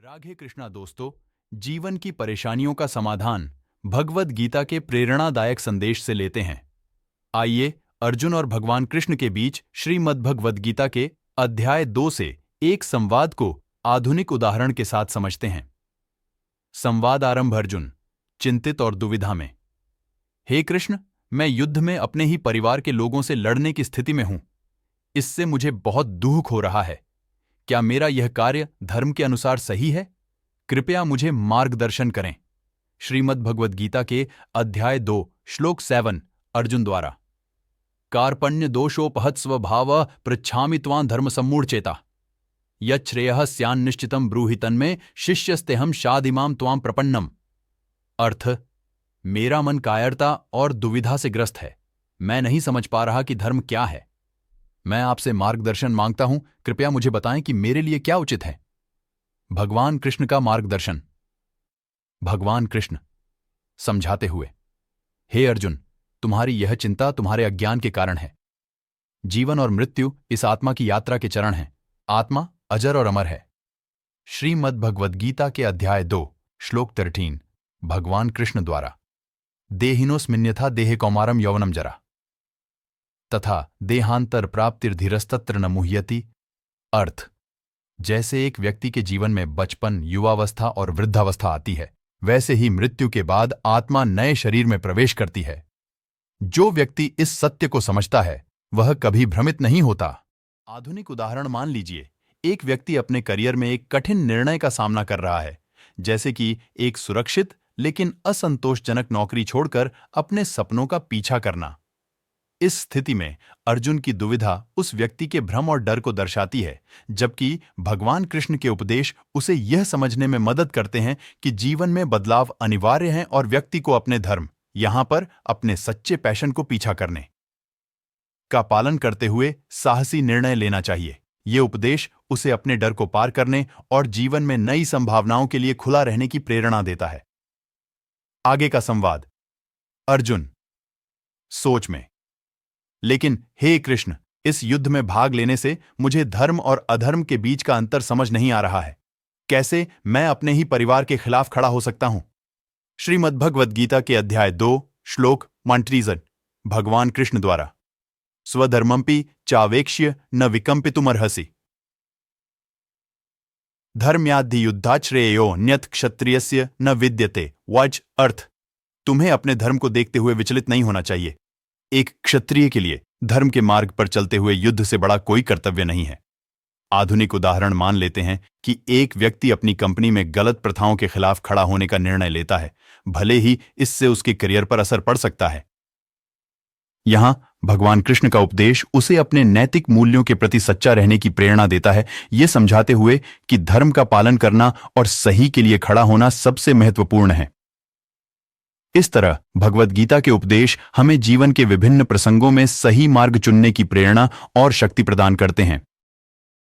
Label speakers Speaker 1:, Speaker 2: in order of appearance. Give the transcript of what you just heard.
Speaker 1: राधे कृष्णा दोस्तों, जीवन की परेशानियों का समाधान भगवद गीता के प्रेरणादायक संदेश से लेते हैं। आइए अर्जुन और भगवान कृष्ण के बीच श्रीमद् भगवद गीता के अध्याय 2 से एक संवाद को आधुनिक उदाहरण के साथ समझते हैं। संवाद आरंभ। अर्जुन चिंतित और दुविधा में। हे कृष्ण, मैं युद्ध में अपने ही परिवार के लोगों से लड़ने की स्थिति में हूं। इससे मुझे बहुत दुख हो रहा है। क्या मेरा यह कार्य धर्म के अनुसार सही है? कृपया मुझे मार्गदर्शन करें। श्रीमद् भगवद गीता के अध्याय 2 श्लोक 7 अर्जुन द्वारा। कार्पण्य दोषोपहत स्वभाव पृच्छामि त्वां धर्म सम्मूढ़चेता यच्छ्रेयः स्यान्निश्चितं ब्रूहि तन्मे शिष्यस्तेहं शादिमां त्वां प्रपन्नम। अर्थ: मेरा मन कायरता और दुविधा से ग्रस्त है। मैं नहीं समझ पा रहा कि धर्म क्या है। मैं आपसे मार्गदर्शन मांगता हूं। कृपया मुझे बताएं कि मेरे लिए क्या उचित है। भगवान कृष्ण का मार्गदर्शन। भगवान कृष्ण समझाते हुए, हे अर्जुन, तुम्हारी यह चिंता तुम्हारे अज्ञान के कारण है। जीवन और मृत्यु इस आत्मा की यात्रा के चरण हैं। आत्मा अजर और अमर है। श्रीमद् भगवद गीता के अध्याय 2 श्लोक 13 भगवान कृष्ण द्वारा। देहिनोस्मिन्यथा देहे कौमारम यौवनम जरा तथा देहांतर प्राप्तिर्धीरस्तत्र न मुह्यति। अर्थ: जैसे एक व्यक्ति के जीवन में बचपन, युवावस्था और वृद्धावस्था आती है, वैसे ही मृत्यु के बाद आत्मा नए शरीर में प्रवेश करती है। जो व्यक्ति इस सत्य को समझता है वह कभी भ्रमित नहीं होता। आधुनिक उदाहरण मान लीजिए, एक व्यक्ति अपने करियर में एक कठिन निर्णय का सामना कर रहा है, जैसे कि एक सुरक्षित लेकिन असंतोषजनक नौकरी छोड़कर अपने सपनों का पीछा करना। इस स्थिति में अर्जुन की दुविधा उस व्यक्ति के भ्रम और डर को दर्शाती है, जबकि भगवान कृष्ण के उपदेश उसे यह समझने में मदद करते हैं कि जीवन में बदलाव अनिवार्य है और व्यक्ति को अपने धर्म, यहां पर अपने सच्चे पैशन को पीछा करने का पालन करते हुए साहसी निर्णय लेना चाहिए। ये उपदेश उसे अपने डर को पार करने और जीवन में नई संभावनाओं के लिए खुला रहने की प्रेरणा देता है। आगे का संवाद। अर्जुन सोच में, लेकिन हे कृष्ण, इस युद्ध में भाग लेने से मुझे धर्म और अधर्म के बीच का अंतर समझ नहीं आ रहा है। कैसे मैं अपने ही परिवार के खिलाफ खड़ा हो सकता हूं? श्रीमद् भगवद गीता के अध्याय 2 श्लोक 13 भगवान कृष्ण द्वारा। स्वधर्मंपि चावेक्ष्य न विकंपितुमर्हसि धर्म्याद्धि युद्धाश्रेयो न्यत् क्षत्रियस्य न विद्यते। वज अर्थ: तुम्हें अपने धर्म को देखते हुए विचलित नहीं होना चाहिए। एक क्षत्रिय के लिए धर्म के मार्ग पर चलते हुए युद्ध से बड़ा कोई कर्तव्य नहीं है। आधुनिक उदाहरण मान लेते हैं कि एक व्यक्ति अपनी कंपनी में गलत प्रथाओं के खिलाफ खड़ा होने का निर्णय लेता है, भले ही इससे उसके करियर पर असर पड़ सकता है। यहां भगवान कृष्ण का उपदेश उसे अपने नैतिक मूल्यों के प्रति सच्चा रहने की प्रेरणा देता है, ये समझाते हुए कि धर्म का पालन करना और सही के लिए खड़ा होना सबसे महत्वपूर्ण है। इस तरह भगवद गीता के उपदेश हमें जीवन के विभिन्न प्रसंगों में सही मार्ग चुनने की प्रेरणा और शक्ति प्रदान करते हैं।